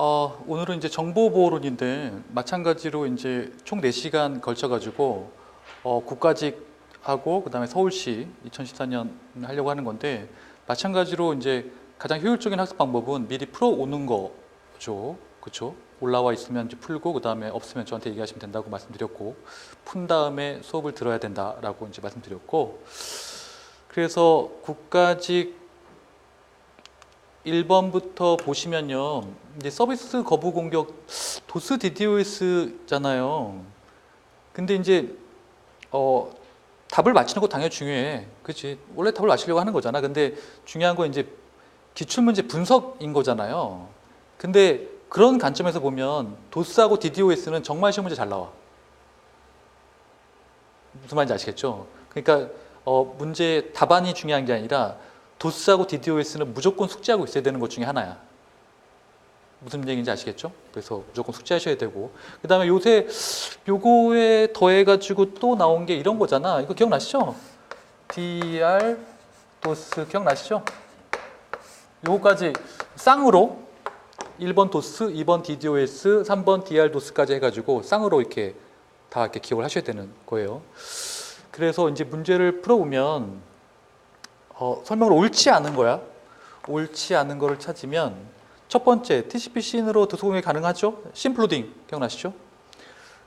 오늘은 이제 정보보호론인데 마찬가지로 이제 총 4시간 걸쳐가지고 국가직하고 그다음에 서울시 2014년 하려고 하는 건데 마찬가지로 이제 가장 효율적인 학습 방법은 미리 풀어오는 거죠. 그렇죠? 올라와 있으면 이제 풀고 그다음에 없으면 저한테 얘기하시면 된다고 말씀드렸고 푼 다음에 수업을 들어야 된다라고 이제 말씀드렸고 그래서 국가직 1번부터 보시면요. 이제 서비스 거부 공격 도스 DDoS잖아요. 근데 이제 답을 맞히는 거 당연히 중요해. 그렇지? 원래 답을 맞히려고 하는 거잖아. 근데 중요한 건 이제 기출문제 분석인 거잖아요. 근데 그런 관점에서 보면 도스하고 DDoS는 정말 시험 문제 잘 나와. 무슨 말인지 아시겠죠? 그러니까 문제 답안이 중요한 게 아니라 도스하고 DDoS는 무조건 숙지하고 있어야 되는 것 중에 하나야. 무슨 얘기인지 아시겠죠? 그래서 무조건 숙지하셔야 되고 그 다음에 요새 요거에 더해가지고 또 나온 게 이런 거잖아. 이거 기억나시죠? DR, 도스 기억나시죠? 요거까지 쌍으로 1번 도스, 2번 DDoS, 3번 DR 도스까지 해가지고 쌍으로 이렇게 다 이렇게 기억을 하셔야 되는 거예요. 그래서 이제 문제를 풀어보면 설명을 옳지 않은 거야. 옳지 않은 거를 찾으면 첫 번째 TCP/CN으로 도스 공격이 가능하죠. 심플로딩 기억나시죠?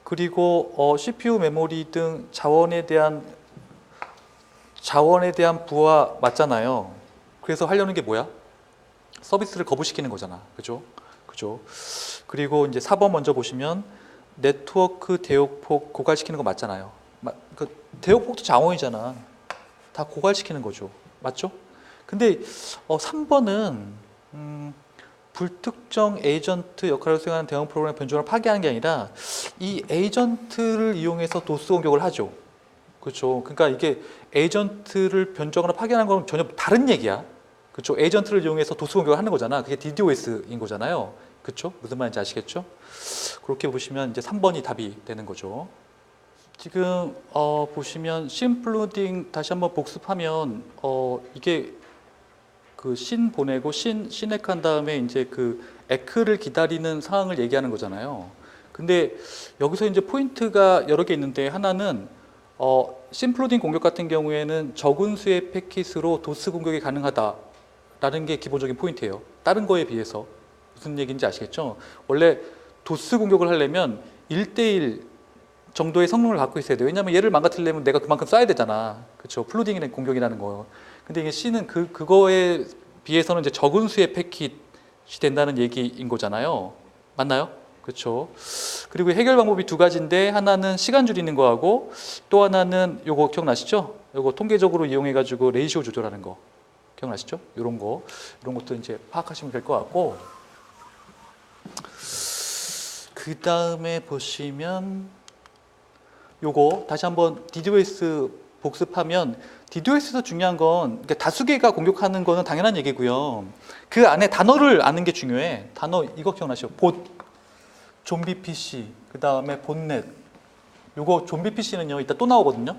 그리고 CPU 메모리 등 자원에 대한 부하 맞잖아요. 그래서 하려는 게 뭐야? 서비스를 거부시키는 거잖아. 그죠? 그죠? 그리고 이제 4번 먼저 보시면 네트워크 대역폭 고갈시키는 거 맞잖아요. 그 대역폭도 자원이잖아. 다 고갈시키는 거죠. 맞죠? 근데 3번은 불특정 에이전트 역할을 수행하는 대형 프로그램 변종을 파괴하는 게 아니라 이 에이전트를 이용해서 도스 공격을 하죠. 그렇죠? 그러니까 이게 에이전트를 변종하거나 파괴하는 건 전혀 다른 얘기야. 그렇죠? 에이전트를 이용해서 도스 공격을 하는 거잖아. 그게 DDoS인 거잖아요. 그렇죠? 무슨 말인지 아시겠죠? 그렇게 보시면 이제 3번이 답이 되는 거죠. 지금 보시면 심플로딩 다시 한번 복습하면 이게 그 신 보내고 신액한 다음에 이제 그 에크를 기다리는 상황을 얘기하는 거잖아요. 근데 여기서 이제 포인트가 여러 개 있는데 하나는 심플로딩 공격 같은 경우에는 적은 수의 패킷으로 도스 공격이 가능하다라는 게 기본적인 포인트예요. 다른 거에 비해서 무슨 얘기인지 아시겠죠? 원래 도스 공격을 하려면 1대1 정도의 성능을 갖고 있어야 돼요. 왜냐하면 얘를 망가뜨리려면 내가 그만큼 쏴야 되잖아. 그렇죠? 플로딩이라는 공격이라는 거. 근데 이게 C는 그거에 비해서는 이제 적은 수의 패킷이 된다는 얘기인 거잖아요. 맞나요? 그렇죠? 그리고 해결 방법이 두 가지인데 하나는 시간 줄이는 거하고 또 하나는 요거 기억나시죠? 요거 통계적으로 이용해 가지고 레이시오 조절하는 거. 기억나시죠? 이런 것도 이제 파악하시면 될 것 같고 그 다음에 보시면 요거 다시 한번 DDoS 복습하면 DDoS에서 중요한 건 그러니까 다수개가 공격하는 거는 당연한 얘기고요. 그 안에 단어를 아는 게 중요해. 단어 이거 기억나시죠? 봇, 좀비 PC, 그 다음에 봇넷. 요거 좀비 PC는요 이따 또 나오거든요.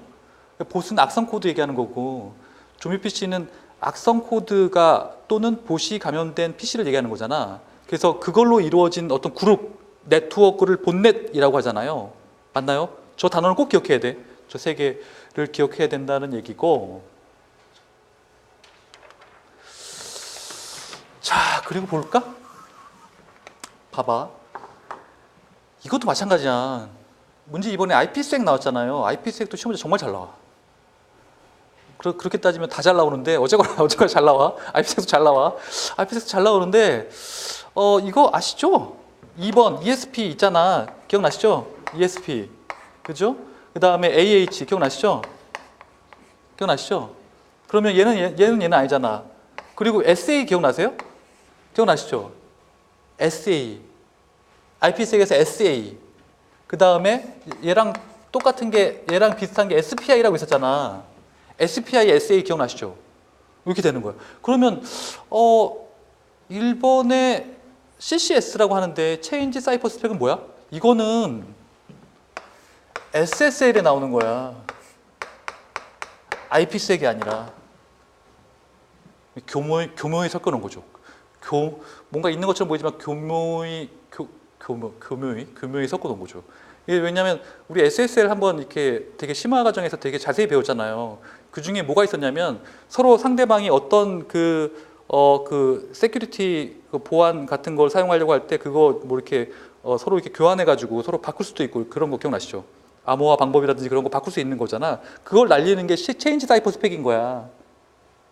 봇은 악성 코드 얘기하는 거고 좀비 PC는 악성 코드가 또는 봇이 감염된 PC를 얘기하는 거잖아. 그래서 그걸로 이루어진 어떤 그룹 네트워크를 봇넷이라고 하잖아요. 맞나요? 저 단어는 꼭 기억해야 돼. 저 세 개를 기억해야 된다는 얘기고. 자, 그리고 볼까? 봐봐. 이것도 마찬가지야. 문제 이번에 IPsec 나왔잖아요. IPsec도 시험 문제 정말 잘 나와. 그렇게 따지면 다 잘 나오는데 어쨌거나 잘 나와. IPsec도 잘 나와. IPsec도 잘 나오는데 이거 아시죠? 2번 ESP 있잖아. 기억나시죠? ESP. 그죠? 그 다음에 AH 기억나시죠? 기억나시죠? 그러면 얘는 아니잖아. 그리고 SA 기억나세요? 기억나시죠? SA. IPsek에서 SA. 그 다음에 얘랑 똑같은 게 얘랑 비슷한 게 SPI라고 있었잖아. SPI, SA 기억나시죠? 이렇게 되는 거예요. 그러면 1번에 CCS라고 하는데 체인지 사이퍼 스펙은 뭐야? 이거는 SSL에 나오는 거야. IPsek이 아니라 교묘히 섞어놓은 거죠. 뭔가 있는 것처럼 보이지만 교묘히 섞어놓은 거죠. 이게 왜냐하면 우리 SSL 한번 이렇게 되게 심화 과정에서 되게 자세히 배웠잖아요. 그 중에 뭐가 있었냐면 서로 상대방이 어떤 그 세큐리티 그 보안 같은 걸 사용하려고 할 때 그거 뭐 이렇게 서로 이렇게 교환해가지고 서로 바꿀 수도 있고 그런 거 기억나시죠? 암호화 방법이라든지 그런 거 바꿀 수 있는 거잖아. 그걸 날리는 게 체인지 사이퍼 스펙인 거야.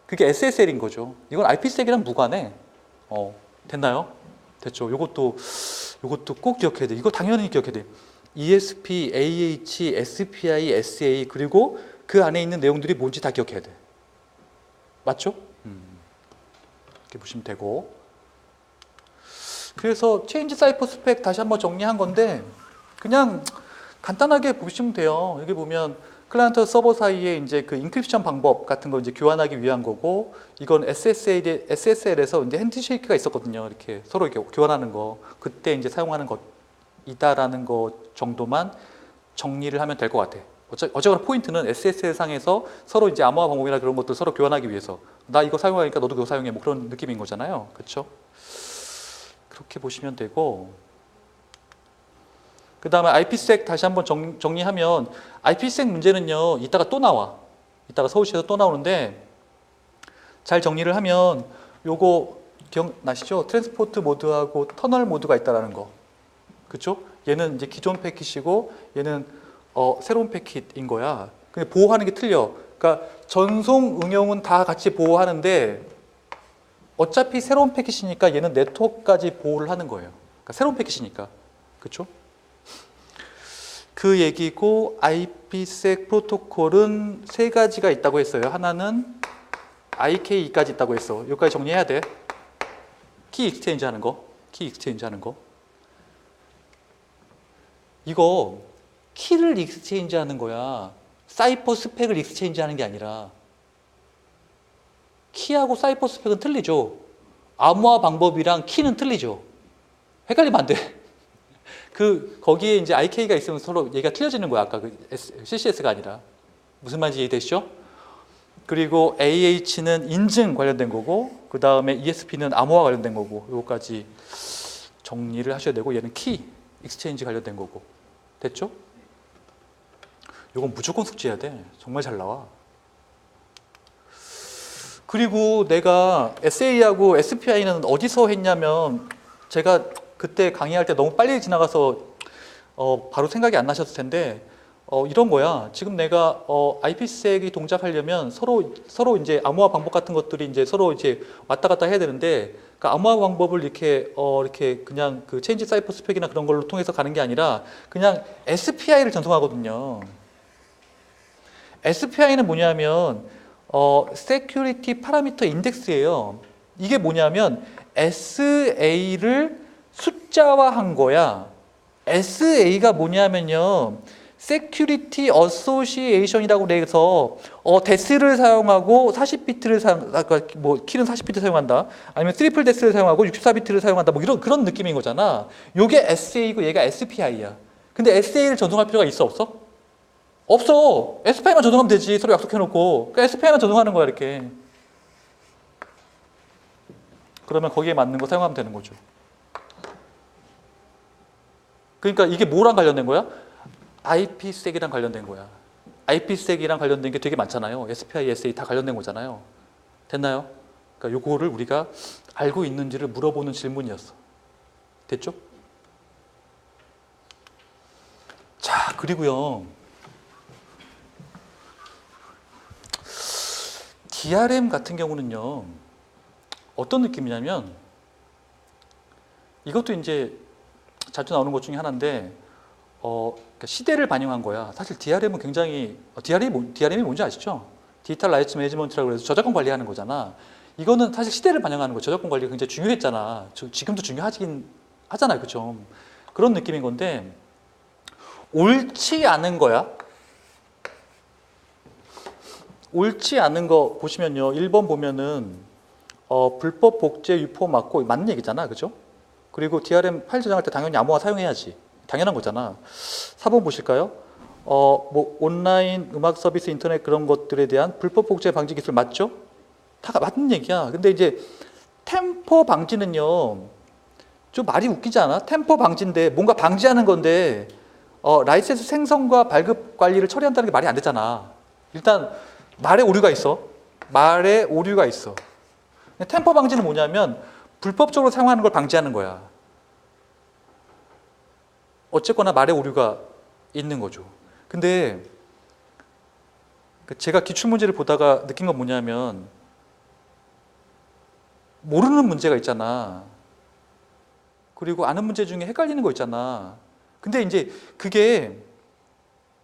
그게 SSL인 거죠. 이건 IPsek이랑 무관해. 됐나요? 됐죠. 요것도 꼭 기억해야 돼. 이거 당연히 기억해야 돼. ESP, AH, SPI, SA 그리고 그 안에 있는 내용들이 뭔지 다 기억해야 돼. 맞죠? 이렇게 보시면 되고. 그래서 체인지 사이퍼 스펙 다시 한번 정리한 건데 그냥 간단하게 보시면 돼요. 여기 보면 클라이언트 서버 사이에 이제 그 인크립션 방법 같은 거 이제 교환하기 위한 거고, 이건 SSL에서 이제 핸드쉐이크가 있었거든요. 이렇게 서로 이렇게 교환하는 거. 그때 이제 사용하는 것이다라는 거 정도만 정리를 하면 될 것 같아. 어쨌거나 포인트는 SSL 상에서 서로 이제 암호화 방법이나 그런 것들 서로 교환하기 위해서 나 이거 사용하니까 너도 그거 사용해 뭐 그런 느낌인 거잖아요. 그렇죠? 그렇게 보시면 되고, 그 다음에 IPsec 다시 한번 정리하면 IPsec 문제는요 이따가 또 나와. 이따가 서울시에서 또 나오는데 잘 정리를 하면 요거 기억나시죠? 트랜스포트 모드하고 터널 모드가 있다는 거. 그렇죠? 얘는 이제 기존 패킷이고 얘는 새로운 패킷인 거야. 근데 보호하는 게 틀려. 그러니까 전송 응용은 다 같이 보호하는데 어차피 새로운 패킷이니까 얘는 네트워크까지 보호를 하는 거예요. 그러니까 새로운 패킷이니까. 그렇죠? 그 얘기고, IPsec 프로토콜은 세 가지가 있다고 했어요. 하나는 IKE까지 있다고 했어. 여기까지 정리해야 돼. 키 익스체인지 하는 거. 키 익스체인지 하는 거. 이거 키를 익스체인지 하는 거야. 사이퍼 스펙을 익스체인지 하는 게 아니라. 키하고 사이퍼 스펙은 틀리죠. 암호화 방법이랑 키는 틀리죠. 헷갈리면 안 돼. 거기에 이제 IK가 있으면 서로 얘기가 틀려지는 거야. 아까 그 CCS가 아니라. 무슨 말인지 이해되시죠? 그리고 AH는 인증 관련된 거고, 그 다음에 ESP는 암호화 관련된 거고, 요거까지 정리를 하셔야 되고, 얘는 키, 익스체인지 관련된 거고. 됐죠? 요건 무조건 숙지해야 돼. 정말 잘 나와. 그리고 내가 SA하고 SPI는 어디서 했냐면, 제가 그때 강의할 때 너무 빨리 지나가서 바로 생각이 안 나셨을 텐데, 이런 거야. 지금 내가 IPsek이 동작하려면 서로 이제 암호화 방법 같은 것들이 이제 서로 이제 왔다 갔다 해야 되는데, 그러니까 암호화 방법을 이렇게 그냥 그 체인지 사이퍼 스펙이나 그런 걸로 통해서 가는 게 아니라 그냥 SPI를 전송하거든요. SPI는 뭐냐면 Security Parameter Index예요. 이게 뭐냐면 SA를 숫자화한 거야. SA가 뭐냐면요, Security Association이라고 해서 데스를 사용하고 40비트를 아까 뭐 키는 40비트 사용한다, 아니면 트리플 데스를 사용하고 64비트를 사용한다, 뭐 이런 그런 느낌인 거잖아. 요게 SA고 얘가 SPI야. 근데 SA를 전송할 필요가 있어 없어? 없어. SPI만 전송하면 되지. 서로 약속해놓고. 그러니까 SPI만 전송하는 거야 이렇게. 그러면 거기에 맞는 거 사용하면 되는 거죠. 그러니까 이게 뭐랑 관련된 거야? IPsek이랑 관련된 거야. IPsek이랑 관련된 게 되게 많잖아요. SPI, SA 다 관련된 거잖아요. 됐나요? 그러니까 요거를 우리가 알고 있는지를 물어보는 질문이었어. 됐죠? 자, 그리고요, DRM 같은 경우는요 어떤 느낌이냐면, 이것도 이제 자주 나오는 것 중에 하나인데 그러니까 시대를 반영한 거야. 사실 DRM은 굉장히 DRM이 뭔지 아시죠? 디지털 라이츠 매니지먼트라고 해서 저작권 관리하는 거잖아. 이거는 사실 시대를 반영하는 거. 저작권 관리가 굉장히 중요했잖아. 지금도 중요하긴 하잖아요, 그렇죠? 그런 느낌인 건데 옳지 않은 거야. 옳지 않은 거 보시면요, 1번 보면은 불법 복제 유포 맞고 맞는 얘기잖아, 그죠? 그리고 DRM 파일 저장할 때 당연히 암호화 사용해야지. 당연한 거잖아. 4번 보실까요? 뭐 온라인 음악 서비스, 인터넷 그런 것들에 대한 불법 복제 방지 기술 맞죠? 다 맞는 얘기야. 근데 이제 템포 방지는요, 좀 말이 웃기지 않아? 템포 방지인데 뭔가 방지하는 건데 라이센스 생성과 발급 관리를 처리한다는 게 말이 안 되잖아. 일단 말에 오류가 있어. 말에 오류가 있어. 템포 방지는 뭐냐면 불법적으로 사용하는 걸 방지하는 거야. 어쨌거나 말에 오류가 있는 거죠. 근데 제가 기출문제를 보다가 느낀 건 뭐냐면 모르는 문제가 있잖아. 그리고 아는 문제 중에 헷갈리는 거 있잖아. 근데 이제 그게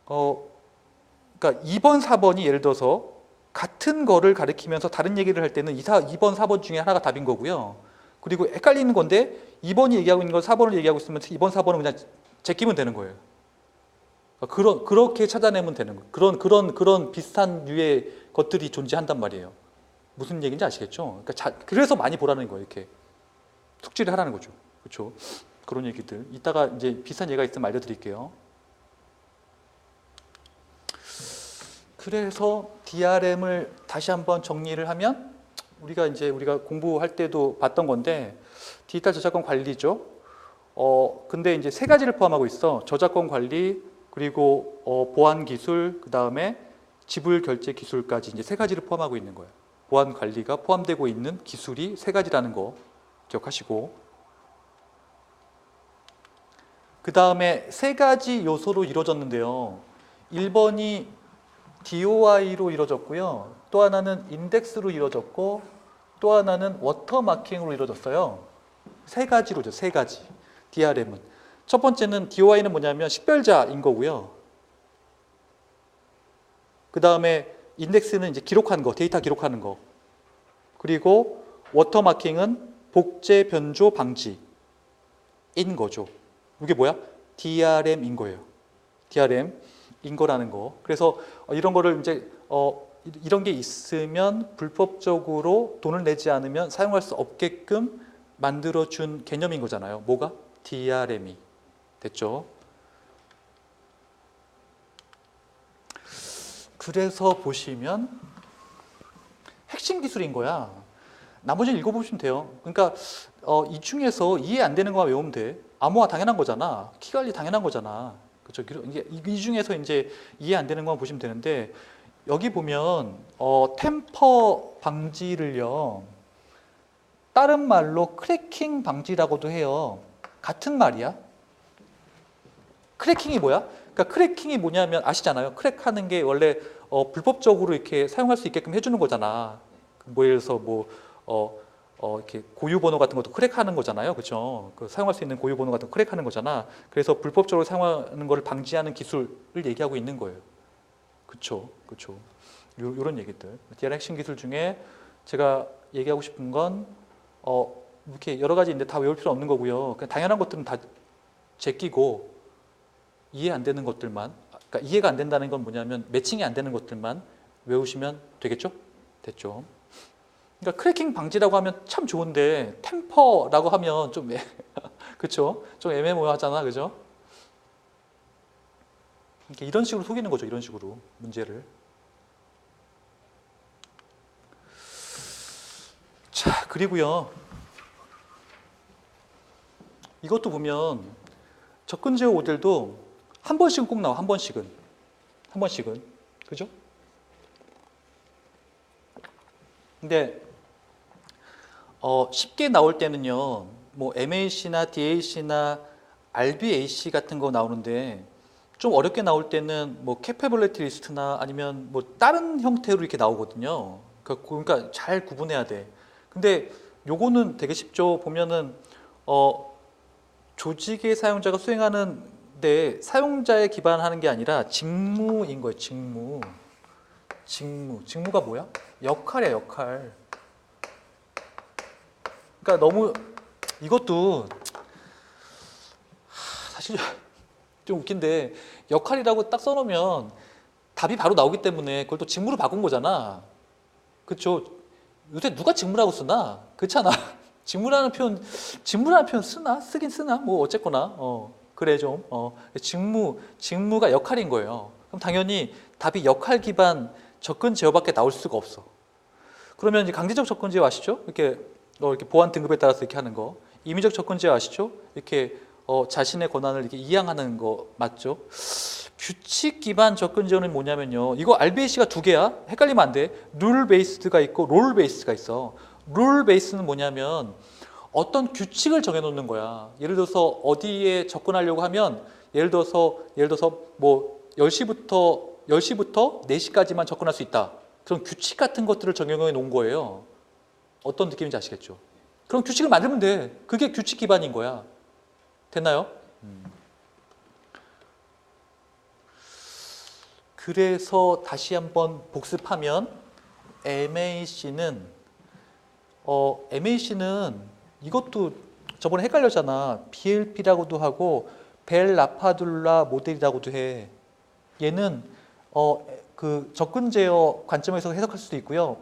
그러니까 2번, 4번이 예를 들어서 같은 거를 가리키면서 다른 얘기를 할 때는 2번, 4번 중에 하나가 답인 거고요. 그리고 헷갈리는 건데 2번이 얘기하고 있는 걸 4번을 얘기하고 있으면 2번, 4번은 그냥 제끼면 되는 거예요. 그렇게 찾아내면 되는 거예요. 그런 비슷한 류의 것들이 존재한단 말이에요. 무슨 얘기인지 아시겠죠? 그러니까 그래서 많이 보라는 거예요. 이렇게 숙지를 하라는 거죠. 그렇죠? 그런 얘기들. 이따가 이제 비슷한 예가 있으면 알려드릴게요. 그래서 DRM을 다시 한번 정리를 하면 우리가 공부할 때도 봤던 건데 디지털 저작권 관리죠. 근데 이제 세 가지를 포함하고 있어. 저작권 관리, 그리고 보안 기술, 그 다음에 지불 결제 기술까지 이제 세 가지를 포함하고 있는 거예요. 보안 관리가 포함되고 있는 기술이 세 가지라는 거 기억하시고, 그 다음에 세 가지 요소로 이루어졌는데요. 1번이 DOI로 이루어졌고요. 또 하나는 인덱스로 이루어졌고, 또 하나는 워터마킹으로 이루어졌어요. 세 가지로죠. 세 가지. DRM은. 첫 번째는 DOI는 뭐냐면 식별자인 거고요. 그 다음에 인덱스는 이제 기록하는 거, 데이터 기록하는 거. 그리고 워터마킹은 복제 변조 방지인 거죠. 이게 뭐야? DRM인 거예요. DRM인 거라는 거. 그래서 이런 거를 이제 이런 게 있으면 불법적으로 돈을 내지 않으면 사용할 수 없게끔 만들어준 개념인 거잖아요. 뭐가? DRM이. 됐죠? 그래서 보시면 핵심 기술인 거야. 나머지는 읽어보시면 돼요. 그러니까 이 중에서 이해 안 되는 거만 외우면 돼. 암호화 당연한 거잖아. 키 관리 당연한 거잖아. 그렇죠? 이 중에서 이제 이해 안 되는 것만 보시면 되는데, 여기 보면 템퍼 방지를요, 다른 말로 크래킹 방지라고도 해요. 같은 말이야. 크래킹이 뭐야? 그러니까 크래킹이 뭐냐면 아시잖아요. 크랙하는 게 원래 불법적으로 이렇게 사용할 수 있게끔 해주는 거잖아. 뭐 예를 들어서 이렇게 고유 번호 같은 것도 크랙하는 거잖아요. 그렇죠? 그 사용할 수 있는 고유 번호 같은 거 크랙하는 거잖아. 그래서 불법적으로 사용하는 것을 방지하는 기술을 얘기하고 있는 거예요. 그렇죠? 그렇죠? 이런 얘기들. DRM 핵심 기술 중에 제가 얘기하고 싶은 건 이렇게 여러 가지인데 다 외울 필요 없는 거고요. 그냥 당연한 것들은 다 제끼고 이해 안 되는 것들만, 그러니까 이해가 안 된다는 건 뭐냐면 매칭이 안 되는 것들만 외우시면 되겠죠? 됐죠? 그러니까 크래킹 방지라고 하면 참 좋은데 템퍼라고 하면 좀 그렇죠? 좀 애매모호하잖아, 그죠? 이런 식으로 속이는 거죠, 이런 식으로 문제를. 자, 그리고요, 이것도 보면 접근 제어 모델도 한 번씩은 꼭 나와, 한 번씩은, 그죠? 근데 쉽게 나올 때는요, 뭐 MAC나 DAC나 RBAC 같은 거 나오는데, 좀 어렵게 나올 때는 뭐 캐패블리티 리스트나 아니면 뭐 다른 형태로 이렇게 나오거든요. 그러니까 잘 구분해야 돼. 근데 요거는 되게 쉽죠. 보면은 조직의 사용자가 수행하는데 사용자에 기반하는 게 아니라 직무인 거예요. 직무가 뭐야? 역할이야, 역할. 그러니까 너무 이것도 사실 좀 웃긴데, 역할이라고 딱 써놓으면 답이 바로 나오기 때문에 그걸 또 직무로 바꾼 거잖아. 그렇죠? 요새 누가 직무라고 쓰나? 그렇잖아. 직무라는 표현 쓰나? 쓰긴 쓰나? 뭐 어쨌거나 그래 좀 직무가 역할인 거예요. 그럼 당연히 답이 역할 기반 접근 제어밖에 나올 수가 없어. 그러면 이제 강제적 접근 제어 아시죠? 이렇게 이렇게 보안 등급에 따라서 이렇게 하는 거. 임의적 접근제어 아시죠? 이렇게 자신의 권한을 이렇게 이양하는 거 맞죠? 규칙 기반 접근제어는 뭐냐면요. 이거 RBAC가 두 개야. 헷갈리면 안 돼. 룰 베이스드가 있고 롤 베이스가 있어. 룰 베이스는 뭐냐면 어떤 규칙을 정해놓는 거야. 예를 들어서 어디에 접근하려고 하면 예를 들어서 뭐 10시부터 4시까지만 접근할 수 있다. 그런 규칙 같은 것들을 적용해 놓은 거예요. 어떤 느낌인지 아시겠죠? 그럼 규칙을 만들면 돼. 그게 규칙 기반인 거야. 됐나요? 그래서 다시 한번 복습하면 MAC는 이것도 저번에 헷갈렸잖아. BLP라고도 하고 벨 라파둘라 모델이라고도 해. 얘는 그 접근 제어 관점에서 해석할 수도 있고요.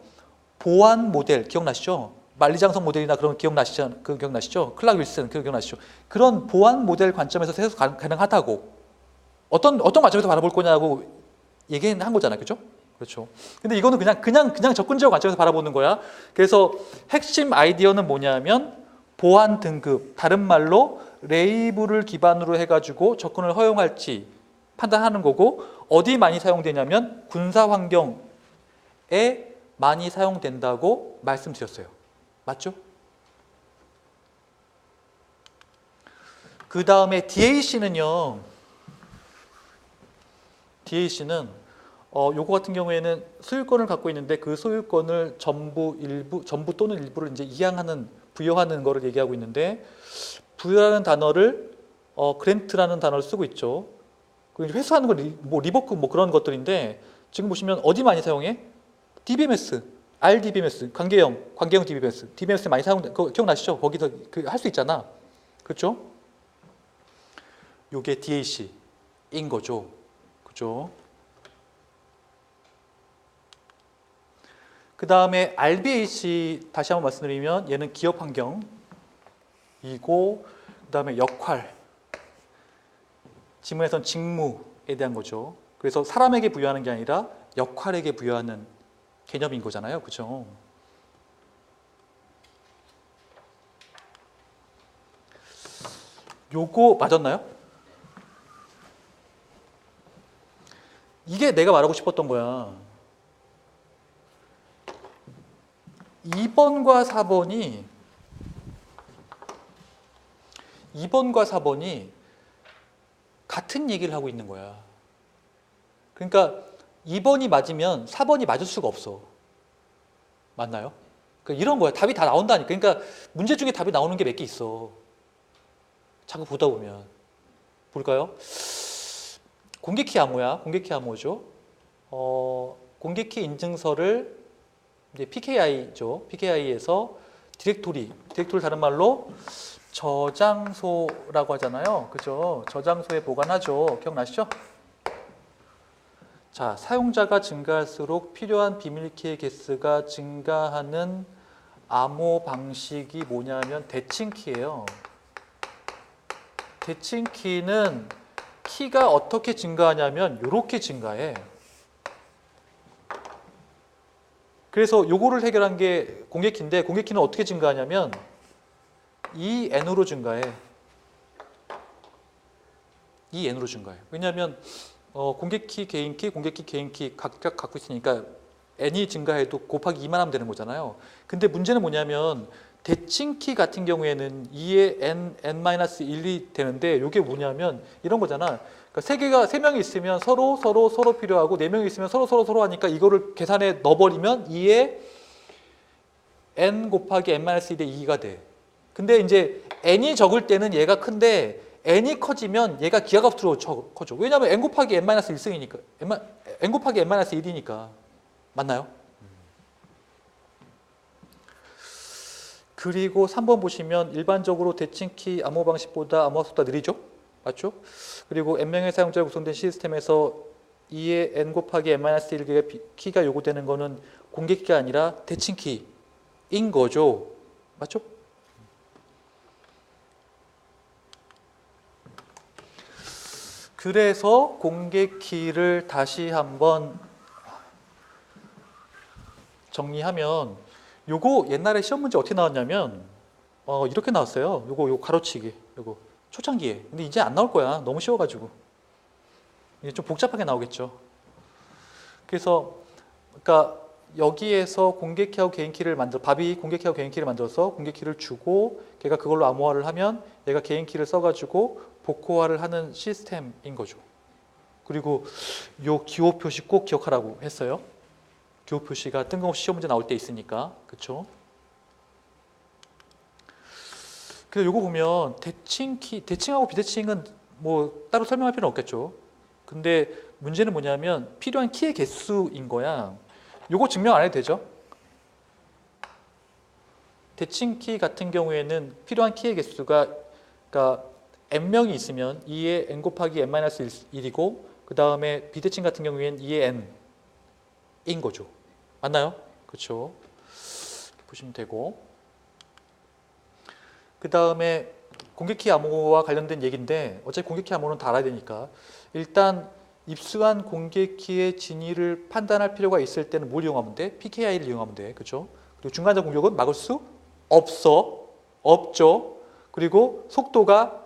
보안 모델 기억나시죠? 만리장성 모델이나 그런 기억나시죠? 클락 윌슨 그거 기억나시죠? 그런 보안 모델 관점에서 해석 가능하다고. 어떤 관점에서 바라볼 거냐고 얘기한 거잖아요, 그죠? 그렇죠. 근데 이거는 그냥 접근 제어 관점에서 바라보는 거야. 그래서 핵심 아이디어는 뭐냐면 보안 등급, 다른 말로 레이블을 기반으로 해가지고 접근을 허용할지 판단하는 거고, 어디 많이 사용되냐면 군사 환경에 많이 사용된다고 말씀드렸어요. 맞죠? 그 다음에 DAC는요. DAC는 요거 같은 경우에는 소유권을 갖고 있는데 그 소유권을 전부 또는 일부를 이제 부여하는 거를 얘기하고 있는데, 부여라는 단어를 그랜트라는 단어를 쓰고 있죠. 회수하는 건 뭐 리버크 뭐 그런 것들인데, 지금 보시면 어디 많이 사용해? DBMS, RDBMS, 관계형 DBMS, DBMS 많이 사용돼. 그거 기억나시죠? 거기서 할 수 있잖아. 그렇죠? 요게 DAC인 거죠. 그죠? 그 다음에 RBAC 다시 한번 말씀드리면 얘는 기업 환경이고, 그 다음에 역할, 지문에선 직무에 대한 거죠. 그래서 사람에게 부여하는 게 아니라 역할에게 부여하는 개념인 거잖아요. 그죠? 요거 맞았나요? 이게 내가 말하고 싶었던 거야. 2번과 4번이 같은 얘기를 하고 있는 거야. 그러니까 2번이 맞으면 4번이 맞을 수가 없어. 맞나요? 그러니까 이런 거야. 답이 다 나온다니까. 그러니까 문제 중에 답이 나오는 게 몇 개 있어. 자꾸 보다 보면. 볼까요? 공개키 암호야. 공개키 암호죠. 공개키 인증서를 이제 PKI죠. PKI에서 디렉토리 다른 말로 저장소라고 하잖아요. 그죠? 저장소에 보관하죠. 기억나시죠? 자, 사용자가 증가할수록 필요한 비밀키의 개수가 증가하는 암호 방식이 뭐냐면 대칭키예요. 대칭키는 키가 어떻게 증가하냐면 이렇게 증가해. 그래서 요거를 해결한 게 공개키인데, 공개키는 어떻게 증가하냐면 EN으로 증가해. EN으로 증가해. 왜냐하면 공개키, 개인키 각각 갖고 있으니까 n이 증가해도 곱하기 2만 하면 되는 거잖아요. 근데 문제는 뭐냐면 대칭키 같은 경우에는 2의 n-1이 되는데, 이게 뭐냐면 이런 거잖아. 그러니까 세 명이 있으면 서로 필요하고, 네 명이 있으면 서로 하니까 이거를 계산에 넣어버리면 2의 n 곱하기 n-1의 2가 돼. 근데 이제 n이 적을 때는 얘가 큰데 n이 커지면 얘가 기하급수로 커져. 왜냐하면 n 곱하기 n-1승이니까. n 곱하기 n-1이니까. 맞나요? 그리고 3번 보시면 일반적으로 대칭키 암호 방식보다 암호 속도가 느리죠? 맞죠? 그리고 n명의 사용자로 구성된 시스템에서 2의 n 곱하기 n-1개의 키가 요구되는 거는 공개키가 아니라 대칭키인 거죠. 맞죠? 그래서 공개키를 다시 한번 정리하면 요거 옛날에 시험 문제 어떻게 나왔냐면 이렇게 나왔어요. 요거 가로치기, 요거 초창기에. 근데 이제 안 나올 거야. 너무 쉬워가지고. 이제 좀 복잡하게 나오겠죠. 그래서 그러니까 여기에서 공개키하고 개인키를 밥이 공개키하고 개인키를 만들어서 공개키를 주고 걔가 그걸로 암호화를 하면 얘가 개인키를 써가지고 복호화를 하는 시스템인 거죠. 그리고 요 기호 표시 꼭 기억하라고 했어요. 기호 표시가 뜬금없이 시험 문제 나올 때 있으니까. 그렇죠? 그래서 요거 보면 대칭하고 비대칭은 뭐 따로 설명할 필요는 없겠죠. 근데 문제는 뭐냐면 필요한 키의 개수인 거야. 요거 증명 안 해도 되죠? 대칭 키 같은 경우에는 필요한 키의 개수가 그러니까 n명이 있으면 2의 n 곱하기 n-1이고 그 다음에 비대칭 같은 경우에는 2의 n인 거죠. 맞나요? 그렇죠. 보시면 되고 그 다음에 공개키 암호와 관련된 얘기인데 어차피 공개키 암호는 다 알아야 되니까 일단 입수한 공개키의 진위를 판단할 필요가 있을 때는 뭘 이용하면 돼? PKI를 이용하면 돼. 그렇죠? 그리고 중간자 공격은 막을 수 없죠. 그리고 속도가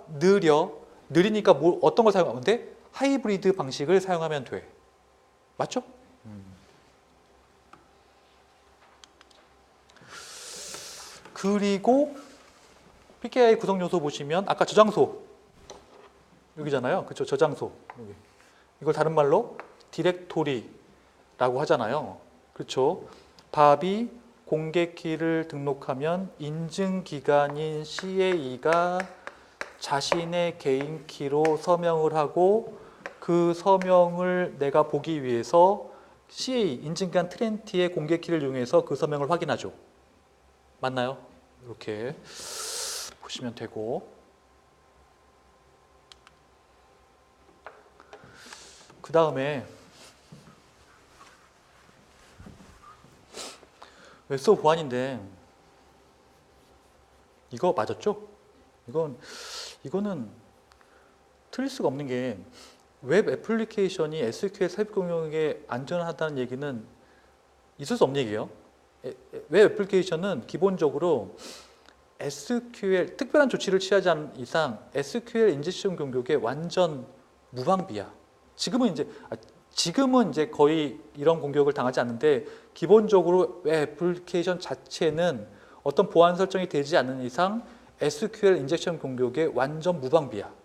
느리니까 어떤 걸 사용하면 돼? 하이브리드 방식을 사용하면 돼. 맞죠? 그리고 PKI 구성 요소 보시면 아까 저장소 여기잖아요. 그렇죠? 저장소 여기. 이걸 다른 말로 디렉토리라고 하잖아요. 그렇죠? 밥이 공개키를 등록하면 인증기관인 CA가 자신의 개인키로 서명을 하고 그 서명을 내가 보기 위해서 CA, 인증기관 트렌티의 공개키를 이용해서 그 서명을 확인하죠. 맞나요? 이렇게 보시면 되고 그 다음에 웹서 보안인데 이거 맞았죠? 이거는 틀릴 수가 없는 게 웹 애플리케이션이 SQL 삽입 공용에 안전하다는 얘기는 있을 수 없는 얘기예요. 웹 애플리케이션은 기본적으로 SQL 특별한 조치를 취하지 않은 이상 SQL 인젝션 공격에 완전 무방비야. 지금은 이제 거의 이런 공격을 당하지 않는데 기본적으로 웹 애플리케이션 자체는 어떤 보안 설정이 되지 않는 이상 SQL 인젝션 공격에 완전 무방비야.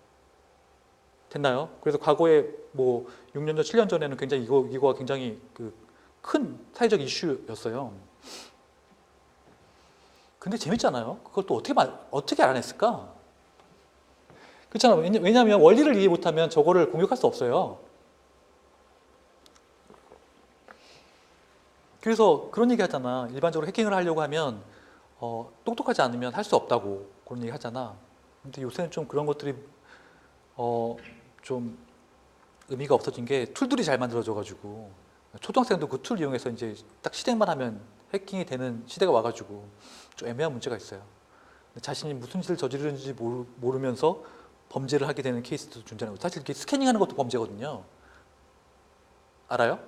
됐나요? 그래서 과거에 뭐 6년 전, 7년 전에는 굉장히 이거가 굉장히 큰 사회적 이슈였어요. 근데 재밌잖아요. 그걸 또 어떻게 알아냈을까? 그렇잖아요. 왜냐하면 원리를 이해 못하면 저거를 공격할 수 없어요. 그래서 그런 얘기 하잖아. 일반적으로 해킹을 하려고 하면 똑똑하지 않으면 할 수 없다고 그런 얘기 하잖아. 근데 요새는 좀 그런 것들이 좀 의미가 없어진 게 툴들이 잘 만들어져가지고 초등학생도 그 툴 이용해서 이제 딱 실행만 하면 해킹이 되는 시대가 와가지고 좀 애매한 문제가 있어요. 자신이 무슨 짓을 저지르는지 모르면서 범죄를 하게 되는 케이스도 존재하는 거죠. 사실 이렇게 스캐닝하는 것도 범죄거든요. 알아요?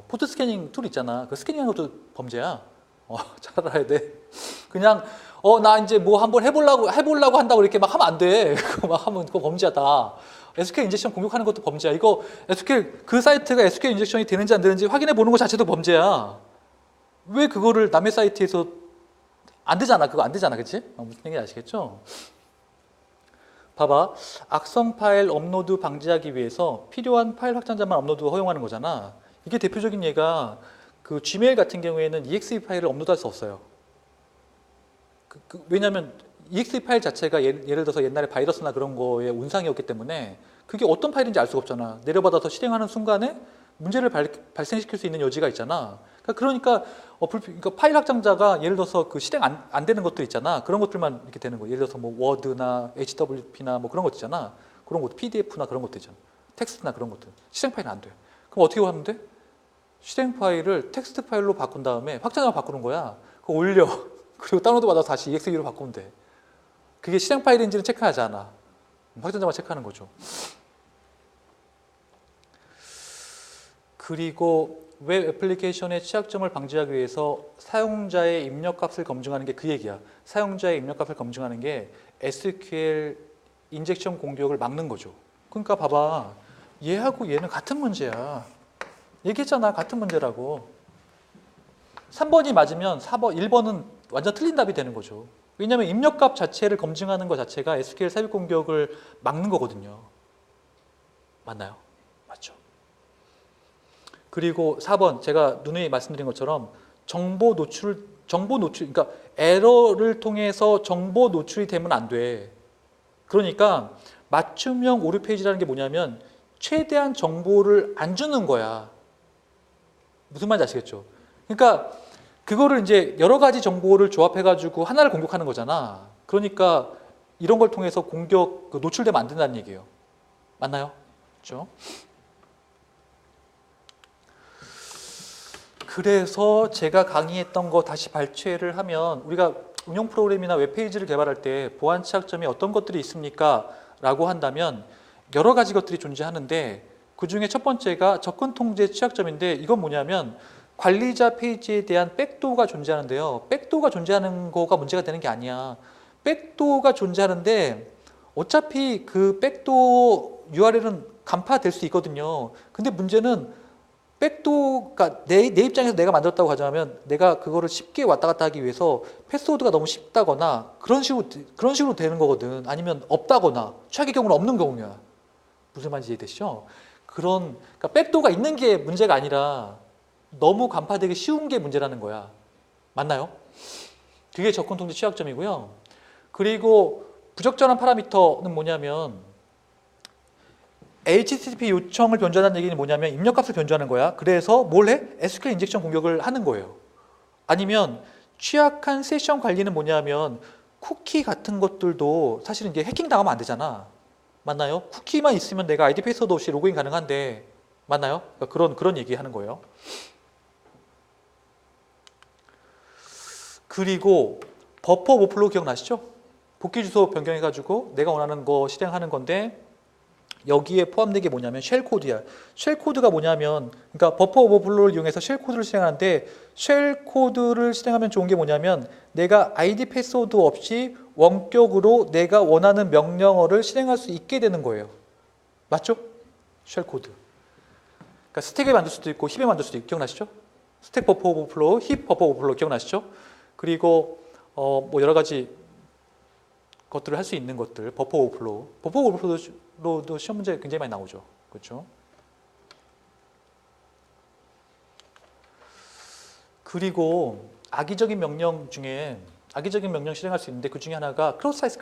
포트 스캐닝 툴 있잖아. 그 스캐닝하는 것도 범죄야. 잘 알아야 돼. 그냥 나 이제 뭐 한번 해보려고 한다고 이렇게 막 하면 안 돼. 그거 막 하면 그거 범죄야 다. SQL 인젝션 공격하는 것도 범죄야. 이거 SQL 그 사이트가 SQL 인젝션이 되는지 안 되는지 확인해 보는 것 자체도 범죄야. 왜 그거를 남의 사이트에서 안 되잖아. 그거 안 되잖아. 그치? 무슨 얘기인지 아시겠죠? 봐봐. 악성 파일 업로드 방지하기 위해서 필요한 파일 확장자만 업로드 허용하는 거잖아. 이게 대표적인 예가 그 Gmail 같은 경우에는 EXE 파일을 업로드할 수 없어요. 왜냐하면 EXE 파일 자체가 예를 들어서 옛날에 바이러스나 그런 거의 온상이었기 때문에 그게 어떤 파일인지 알 수가 없잖아. 내려받아서 실행하는 순간에 문제를 발생시킬 수 있는 여지가 있잖아. 그러니까 파일 확장자가 예를 들어서 그 실행 안 되는 것들 있잖아. 그런 것들만 이렇게 되는 거예요. 예를 들어서 뭐 워드나 HWP나 뭐 그런 것 있잖아. 그런 것 PDF나 그런 것들 있잖아. 텍스트나 그런 것들. 실행 파일은 안 돼. 그럼 어떻게 하면 돼? 실행 파일을 텍스트 파일로 바꾼 다음에 확장자로 바꾸는 거야. 그거 올려. 그리고 다운로드 받아서 다시 EXE로 바꾸면 돼. 그게 실행 파일인지는 체크하지 않아. 확장자만 체크하는 거죠. 그리고 웹 애플리케이션의 취약점을 방지하기 위해서 사용자의 입력값을 검증하는 게 그 얘기야. 사용자의 입력값을 검증하는 게 SQL 인젝션 공격을 막는 거죠. 그러니까 봐봐. 얘하고 얘는 같은 문제야. 얘기했잖아. 같은 문제라고. 3번이 맞으면 4번, 1번은 완전 틀린 답이 되는 거죠. 왜냐하면 입력값 자체를 검증하는 것 자체가 SQL 삽입 공격을 막는 거거든요. 맞나요? 맞죠. 그리고 4번 제가 누누이 말씀드린 것처럼 정보 노출, 그러니까 에러를 통해서 정보 노출이 되면 안 돼. 그러니까 맞춤형 오류 페이지라는 게 뭐냐면 최대한 정보를 안 주는 거야. 무슨 말인지 아시겠죠? 그러니까 그거를 이제 여러 가지 정보를 조합해가지고 하나를 공격하는 거잖아. 그러니까 이런 걸 통해서 공격, 노출되면 안 된다는 얘기예요. 맞나요? 그렇죠? 그래서 제가 강의했던 거 다시 발췌를 하면 우리가 운영 프로그램이나 웹페이지를 개발할 때 보안 취약점이 어떤 것들이 있습니까? 라고 한다면 여러 가지 것들이 존재하는데 그 중에 첫 번째가 접근 통제 취약점인데 이건 뭐냐면 관리자 페이지에 대한 백도어가 존재하는데요. 백도어가 존재하는 거가 문제가 되는 게 아니야. 백도어가 존재하는데 어차피 그 백도어 URL은 간파될 수 있거든요. 근데 문제는 백도어가 내 입장에서 내가 만들었다고 가정하면 내가 그거를 쉽게 왔다 갔다 하기 위해서 패스워드가 너무 쉽다거나 그런 식으로 되는 거거든. 아니면 없다거나 최악의 경우는 없는 경우야. 무슨 말인지 이해되시죠? 그러니까 백도어가 있는 게 문제가 아니라 너무 간파되기 쉬운 게 문제라는 거야. 맞나요? 그게 접근 통제 취약점이고요. 그리고 부적절한 파라미터는 뭐냐면 HTTP 요청을 변조하는 얘기는 뭐냐면 입력값을 변조하는 거야. 그래서 뭘 해? SQL 인젝션 공격을 하는 거예요. 아니면 취약한 세션 관리는 뭐냐면 쿠키 같은 것들도 사실은 이게 해킹 당하면 안 되잖아. 맞나요? 쿠키만 있으면 내가 아이디 패스워드 없이 로그인 가능한데 맞나요? 그러니까 그런 얘기 하는 거예요. 그리고 버퍼 오버플로우 기억나시죠? 복귀 주소 변경해가지고 내가 원하는 거 실행하는 건데 여기에 포함된 게 뭐냐면 쉘 코드야. 쉘 코드가 뭐냐면 그러니까 버퍼 오버플로우를 이용해서 쉘 코드를 실행하는데 쉘 코드를 실행하면 좋은 게 뭐냐면 내가 아이디 패스워드 없이 원격으로 내가 원하는 명령어를 실행할 수 있게 되는 거예요. 맞죠? 쉘 코드. 그러니까 스택에 만들 수도 있고 힙에 만들 수도 있고 기억나시죠? 스택 버퍼 오버플로우, 힙 버퍼 오버플로우 기억나시죠? 그리고 뭐 여러 가지 것들을 할 수 있는 것들, 버퍼 오버플로우도 시험 문제 굉장히 많이 나오죠. 그렇죠? 그리고 악의적인 명령 중에 악의적인 명령 실행할 수 있는데 그 중에 하나가 크로스 사이트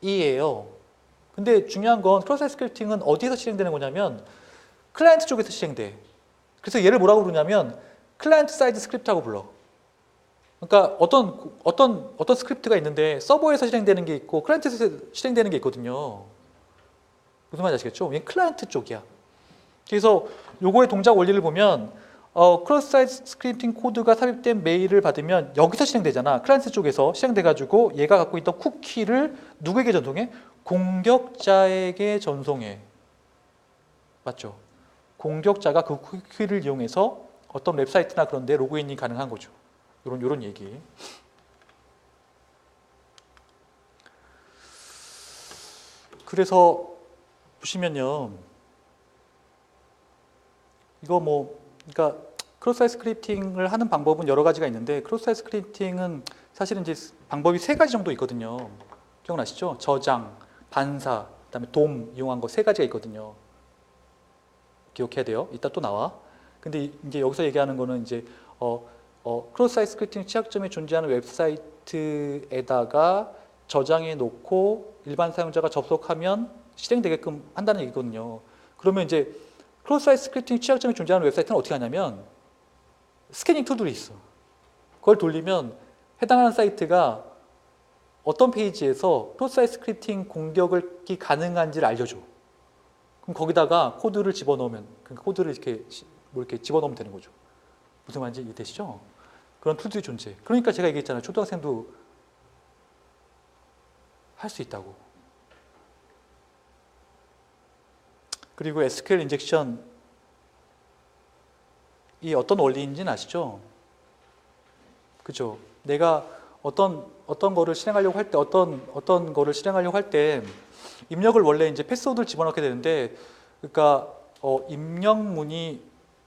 스크립팅이에요. 근데 중요한 건 크로스 사이트 스크립팅은 어디에서 실행되는 거냐면 클라이언트 쪽에서 실행돼. 그래서 얘를 뭐라고 부르냐면 클라이언트 사이드 스크립트라고 불러. 그러니까 어떤 스크립트가 있는데 서버에서 실행되는 게 있고 클라이언트에서 실행되는 게 있거든요. 무슨 말인지 아시겠죠? 얘는 클라이언트 쪽이야. 그래서 요거의 동작 원리를 보면 크로스 사이트 스크립팅 코드가 삽입된 메일을 받으면 여기서 실행되잖아. 클라이언트 쪽에서 실행돼가지고 얘가 갖고 있던 쿠키를 누구에게 전송해? 공격자에게 전송해. 맞죠? 공격자가 그 쿠키를 이용해서 어떤 웹사이트나 그런 데 로그인이 가능한 거죠. 요런 얘기. 그래서 보시면요. 이거 그러니까 크로스 사이트 스크립팅을 하는 방법은 여러 가지가 있는데 크로스 사이트 스크립팅은 사실은 이제 방법이 3가지 정도 있거든요. 기억나시죠? 저장, 반사, 그다음에 돔 이용한 거 3가지가 있거든요. 기억해야 돼요. 이따 또 나와. 근데 이제 여기서 얘기하는 거는 이제 크로스 사이트 스크립팅 취약점이 존재하는 웹사이트에다가 저장해 놓고 일반 사용자가 접속하면 실행되게끔 한다는 얘기거든요. 그러면 이제 크로스 사이트 스크립팅 취약점이 존재하는 웹사이트는 어떻게 하냐면 스캐닝 툴들이 있어. 그걸 돌리면 해당하는 사이트가 어떤 페이지에서 크로스 사이트 스크립팅 공격이 가능한지를 알려줘. 그럼 거기다가 코드를 집어넣으면 그 코드를 이렇게 집어넣으면 되는 거죠. 무슨 말인지 이해되시죠? 그런 툴들이 존재해. 그러니까 제가 얘기했잖아요. 초등학생도 할 수 있다고. 그리고 SQL 인젝션 이 어떤 원리인지는 아시죠? 그죠? 내가 어떤 거를 실행하려고 할 때, 어떤 거를 실행하려고 할 때 입력을 원래 이제 패스워드를 집어넣게 되는데, 그러니까 입력문이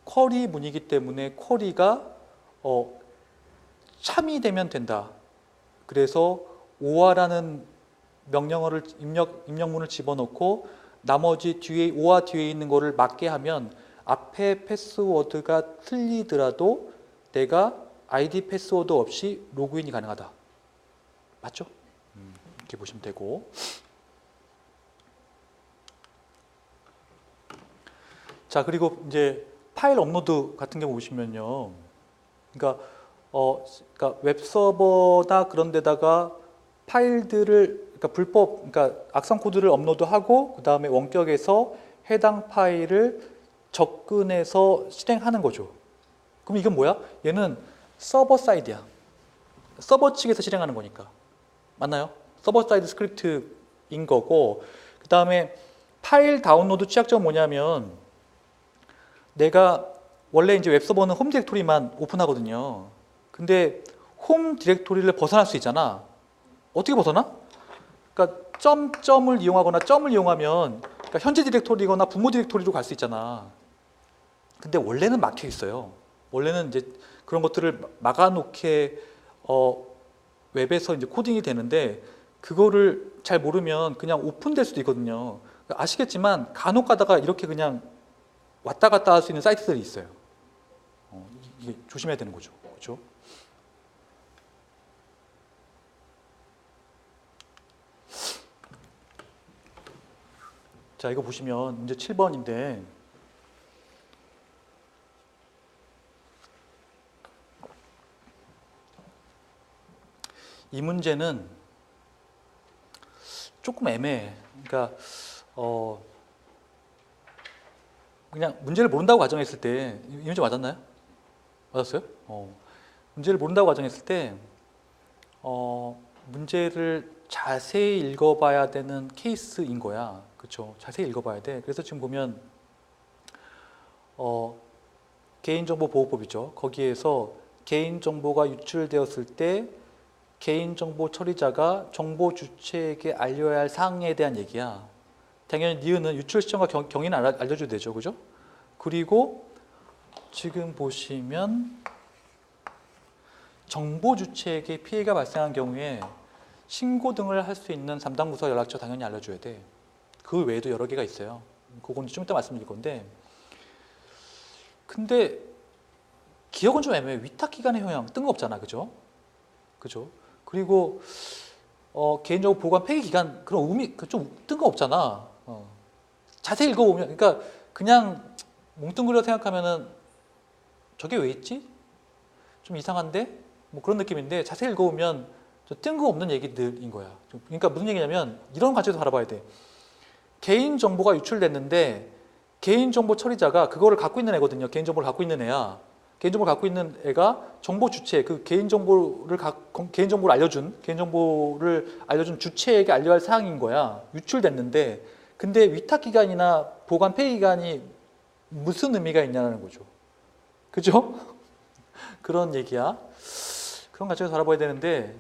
쿼리 문이기 때문에 쿼리가 참이 되면 된다. 그래서 오아라는 명령어를 입력문을 집어넣고 나머지 오아 뒤에 있는 거를 맞게 하면 앞에 패스워드가 틀리더라도 내가 아이디 패스워드 없이 로그인이 가능하다. 맞죠? 이렇게 보시면 되고. 자, 그리고 이제 파일 업로드 같은 경우 보시면요. 그러니까 웹서버나 그런 데다가 파일들을, 그러니까 그러니까 악성 코드를 업로드하고 그 다음에 원격에서 해당 파일을 접근해서 실행하는 거죠. 그럼 이건 뭐야? 얘는 서버 사이드야. 서버 측에서 실행하는 거니까. 맞나요? 서버 사이드 스크립트인 거고, 그 다음에 파일 다운로드 취약점은 뭐냐면, 내가 원래 이제 웹서버는 홈 디렉토리만 오픈하거든요. 근데 홈 디렉토리를 벗어날 수 있잖아. 어떻게 벗어나? 그러니까 점을 이용하거나 점을 이용하면, 그러니까 현재 디렉토리거나 부모 디렉토리로 갈 수 있잖아. 근데 원래는 막혀 있어요. 원래는 이제 그런 것들을 막아놓게 웹에서 이제 코딩이 되는데, 그거를 잘 모르면 그냥 오픈될 수도 있거든요. 아시겠지만 간혹 가다가 이렇게 그냥 왔다 갔다 할 수 있는 사이트들이 있어요. 이게 조심해야 되는 거죠. 그렇죠? 자, 이거 보시면 문제 7번인데, 이 문제는 조금 애매해. 그러니까 그냥 문제를 모른다고 가정했을 때, 이 문제 맞았나요? 맞았어요? 문제를 모른다고 가정했을 때 문제를 자세히 읽어봐야 되는 케이스인 거야. 그렇죠? 자세히 읽어봐야 돼. 그래서 지금 보면 개인정보보호법이죠. 거기에서 개인정보가 유출되었을 때 개인정보 처리자가 정보 주체에게 알려야 할 사항에 대한 얘기야. 당연히 니은은 유출 시점과 경위는 알려줘야 되죠. 그죠? 그리고 지금 보시면 정보 주체에게 피해가 발생한 경우에 신고 등을 할 수 있는 담당 부서 연락처 당연히 알려줘야 돼. 그 외에도 여러 개가 있어요. 그건 좀 이따 말씀드릴 건데, 근데 기억은 좀 애매해. 위탁기관의 효용 뜬금없잖아. 그죠? 그죠? 그리고 개인정보 보관 폐기 기간 그런 의미 좀 뜬금없잖아. 자세히 읽어보면, 그러니까 그냥 뭉뚱그려 생각하면은 저게 왜 있지? 좀 이상한데? 뭐 그런 느낌인데, 자세히 읽어보면 뜬금없는 얘기들인 거야. 그러니까 무슨 얘기냐면 이런 관점에서 바라봐야 돼. 개인정보가 유출됐는데 개인정보 처리자가 그거를 갖고 있는 애거든요. 개인정보를 갖고 있는 애야. 개인정보를 갖고 있는 애가 정보 주체, 그 개인정보를 알려준 주체에게 알려야 할 사항인 거야. 유출됐는데, 근데 위탁기간이나 보관 폐기기간이 무슨 의미가 있냐는 거죠. 그죠? 그런 얘기야. 그런 관점에서 바라봐야 되는데,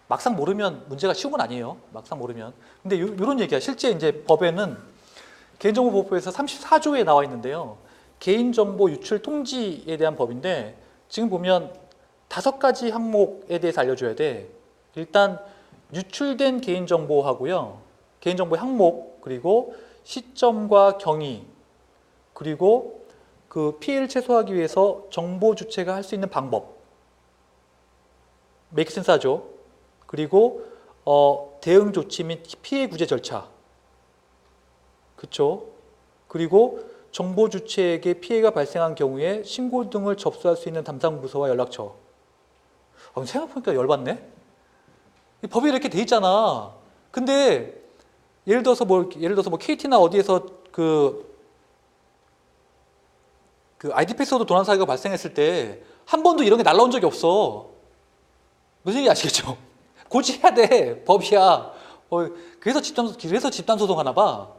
막상 모르면 문제가 쉬운 건 아니에요. 막상 모르면. 근데 이런 얘기야. 실제 이제 법에는 개인정보보호법에서 34조에 나와 있는데요. 개인정보 유출 통지에 대한 법인데, 지금 보면 5가지 항목에 대해서 알려줘야 돼. 일단 유출된 개인정보하고요. 개인정보의 항목, 그리고 시점과 경위, 그리고 그 피해를 최소화하기 위해서 정보 주체가 할 수 있는 방법. 메이크 센스 하죠. 그리고 대응 조치 및 피해 구제 절차. 그렇죠? 그리고 정보 주체에게 피해가 발생한 경우에 신고 등을 접수할 수 있는 담당 부서와 연락처. 생각해보니까 열받네. 법이 이렇게 돼 있잖아. 근데 예를 들어서 뭐 KT나 어디에서 그 아이디 패스워드 도난 사기가 발생했을 때 한 번도 이런 게 날라온 적이 없어. 무슨 얘기 아시겠죠? 고지해야 돼. 법이야. 그래서 집단 소송하나 봐.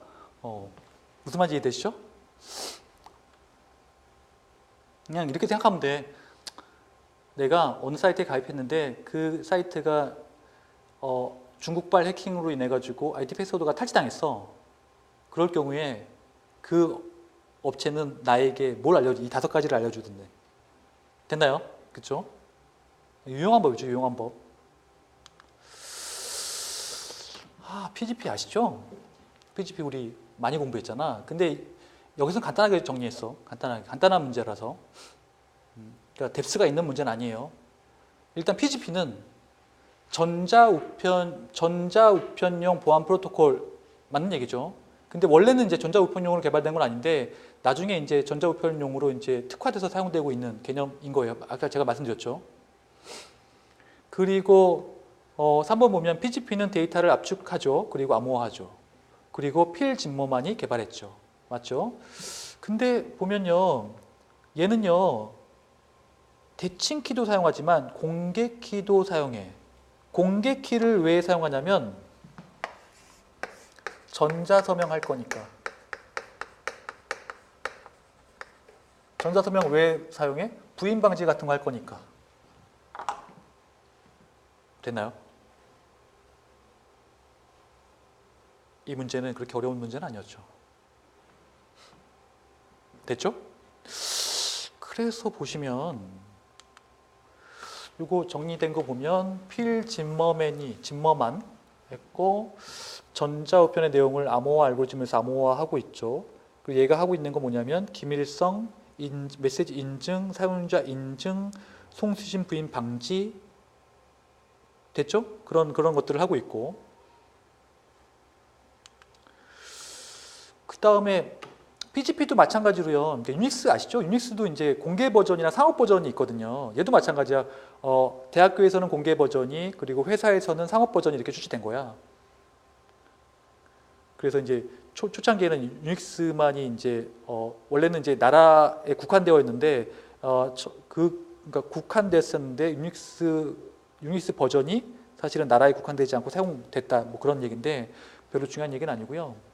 무슨 말인지 이해되시죠? 그냥 이렇게 생각하면 돼. 내가 어느 사이트에 가입했는데 그 사이트가 중국발 해킹으로 인해 가지고 IP 패스워드가 탈취당했어. 그럴 경우에 그 업체는 나에게 뭘 알려줘? 이 5가지를 알려주던데. 됐나요? 그쵸? 유용한 법이죠, 유용한 법. PGP 아시죠? PGP 우리 많이 공부했잖아. 근데 여기서는 간단하게 정리했어. 간단한 문제라서. 그러니까 뎁스가 있는 문제는 아니에요. 일단 PGP는 전자우편용 보안 프로토콜 맞는 얘기죠. 근데 원래는 이제 전자우편용으로 개발된 건 아닌데 나중에 이제 전자우편용으로 이제 특화돼서 사용되고 있는 개념인 거예요. 아까 제가 말씀드렸죠. 그리고 3번 보면 PGP는 데이터를 압축하죠. 그리고 암호화하죠. 그리고 필 짐머만이 개발했죠. 맞죠? 근데 보면요. 얘는요. 대칭 키도 사용하지만 공개 키도 사용해. 공개 키를 왜 사용하냐면 전자서명 할 거니까. 전자서명 왜 사용해? 부인 방지 같은 거 할 거니까. 됐나요? 이 문제는 그렇게 어려운 문제는 아니었죠. 됐죠? 그래서 보시면 이거 정리된 거 보면 필 짐머만 했고 전자우편의 내용을 암호화 알고리즘에서 암호화하고 있죠. 그리고 얘가 하고 있는 거 뭐냐면 기밀성, 메시지 인증, 사용자 인증, 송수신 부인 방지 됐죠? 그런 것들을 하고 있고 그 다음에 PGP도 마찬가지로요. 유닉스 아시죠? 유닉스도 이제 공개 버전이나 상업 버전이 있거든요. 얘도 마찬가지야. 대학교에서는 공개 버전이 그리고 회사에서는 상업 버전이 이렇게 출시된 거야. 그래서 이제 초창기에는 유닉스만이 이제 원래는 이제 나라에 국한되어 있는데 그러니까 국한됐었는데 유닉스 버전이 사실은 나라에 국한되지 않고 사용됐다. 뭐 그런 얘기인데 별로 중요한 얘기는 아니고요.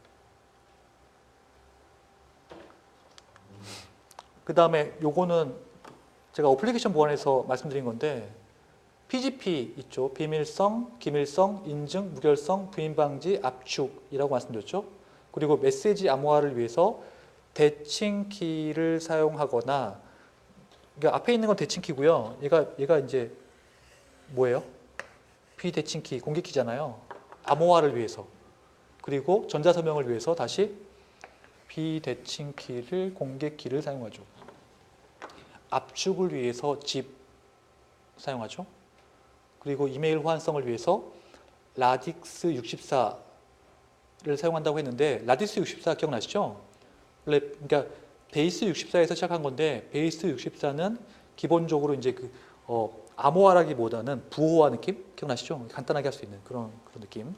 그 다음에 요거는 제가 어플리케이션 보안에서 말씀드린 건데 PGP 있죠. 비밀성, 기밀성, 인증, 무결성, 부인 방지, 압축이라고 말씀드렸죠. 그리고 메시지 암호화를 위해서 대칭키를 사용하거나 그러니까 앞에 있는 건 대칭키고요. 얘가 이제 뭐예요? 비대칭키, 공개키잖아요. 암호화를 위해서. 그리고 전자서명을 위해서 다시 비대칭키를 공개키를 사용하죠. 압축을 위해서 집 사용하죠. 그리고 이메일 호환성을 위해서 라딕스 64를 사용한다고 했는데 라딕스 64 기억나시죠? 그러니까 베이스 64에서 시작한 건데 베이스 64는 기본적으로 이제 암호화라기보다는 부호화 느낌? 기억나시죠? 간단하게 할 수 있는 그런 느낌.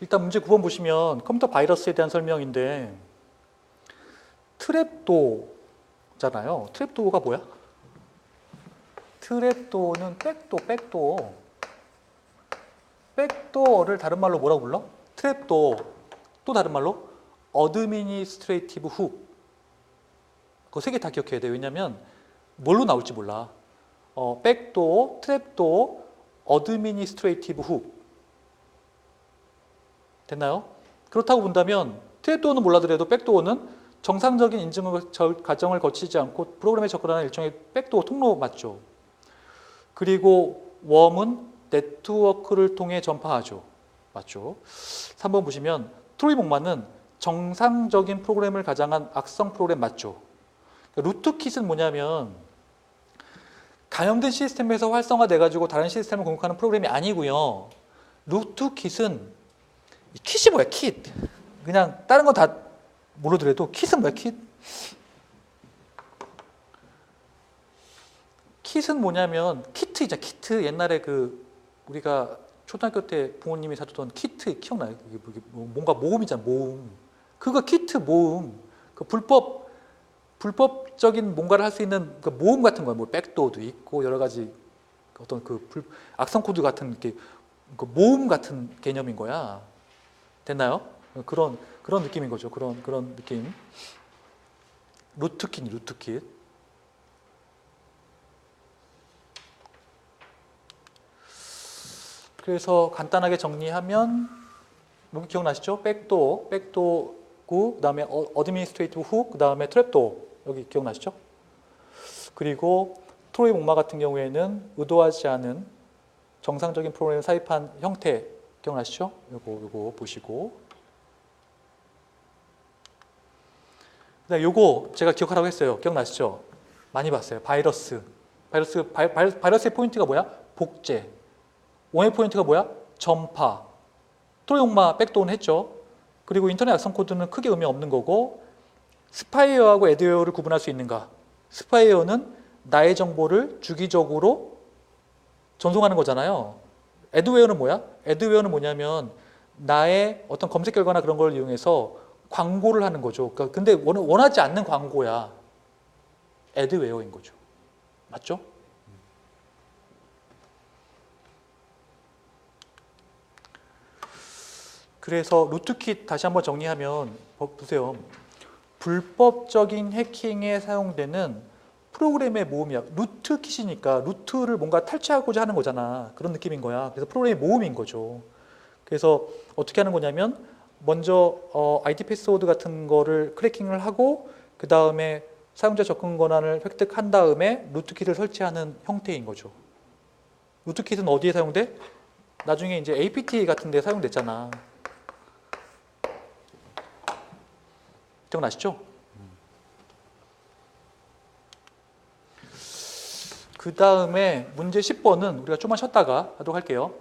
일단 문제 9번 보시면 컴퓨터 바이러스에 대한 설명인데 트랩도잖아요. 트랩도어가 뭐야? 트랩도어는 백도어를 다른 말로 뭐라고 불러? 트랩도어. 또 다른 말로 어드미니스트레이티브 훅. 그거 3개 다 기억해야 돼. 왜냐면 뭘로 나올지 몰라. 백도어, 트랩도어, 어드미니스트레이티브 훅. 됐나요? 그렇다고 본다면 트랩도어는 몰라더라도 백도어는 정상적인 인증 과정을 거치지 않고 프로그램에 접근하는 일종의 백도어 통로 맞죠? 그리고 웜은 네트워크를 통해 전파하죠. 맞죠? 3번 보시면 트로이목마는 정상적인 프로그램을 가장한 악성 프로그램 맞죠? 루트킷은 뭐냐면 감염된 시스템에서 활성화돼가지고 다른 시스템을 공격하는 프로그램이 아니고요. 루트킷은 킷이 뭐야? 킷. 그냥 다른 건 다 모르더라도 킷은 뭐야? 킷. 킷은 뭐냐면 키트이자 키트. 옛날에 우리가 초등학교 때 부모님이 사주던 키트 기억나요? 뭔가 모음이잖아. 모음. 그거 키트 모음. 그 불법적인 뭔가를 할 수 있는 그 모음 같은 거야. 뭐 백도어도 있고 여러 가지 어떤 악성 코드 같은 게 그 모음 같은 개념인 거야. 됐나요? 그런 느낌인 거죠. 그런 느낌. 루트킷. 그래서 간단하게 정리하면 여기 기억나시죠? 백도구, 그다음에 어드미니스트레이티브 훅, 그다음에 트랩도 여기 기억나시죠? 그리고 트로이 목마 같은 경우에는 의도하지 않은 정상적인 프로그램을 삽입한 형태 기억나시죠? 요거 보시고. 그다음에 요거 제가 기억하라고 했어요. 기억나시죠? 많이 봤어요. 바이러스의 포인트가 뭐야? 복제. 원의 포인트가 뭐야? 전파. 트로이 목마 백도어는 했죠. 그리고 인터넷 악성 코드는 크게 의미 없는 거고, 스파이웨어하고 애드웨어를 구분할 수 있는가? 스파이웨어는 나의 정보를 주기적으로 전송하는 거잖아요. 애드웨어는 뭐야? 애드웨어는 뭐냐면 나의 어떤 검색 결과나 그런 걸 이용해서 광고를 하는 거죠. 그러니까 근데 원하지 않는 광고야. 애드웨어인 거죠. 맞죠? 그래서 루트킷 다시 한번 정리하면 보세요. 불법적인 해킹에 사용되는 프로그램의 모음이야. 루트킷이니까 루트를 뭔가 탈취하고자 하는 거잖아. 그런 느낌인 거야. 그래서 프로그램의 모음인 거죠. 그래서 어떻게 하는 거냐면 먼저 ID 패스워드 같은 거를 크래킹을 하고 그 다음에 사용자 접근 권한을 획득한 다음에 루트킷을 설치하는 형태인 거죠. 루트킷은 어디에 사용돼? 나중에 이제 APT 같은 데 사용됐잖아. 기억나시죠? 그 다음에 문제 10번은 우리가 좀만 쉬었다가 하도록 할게요.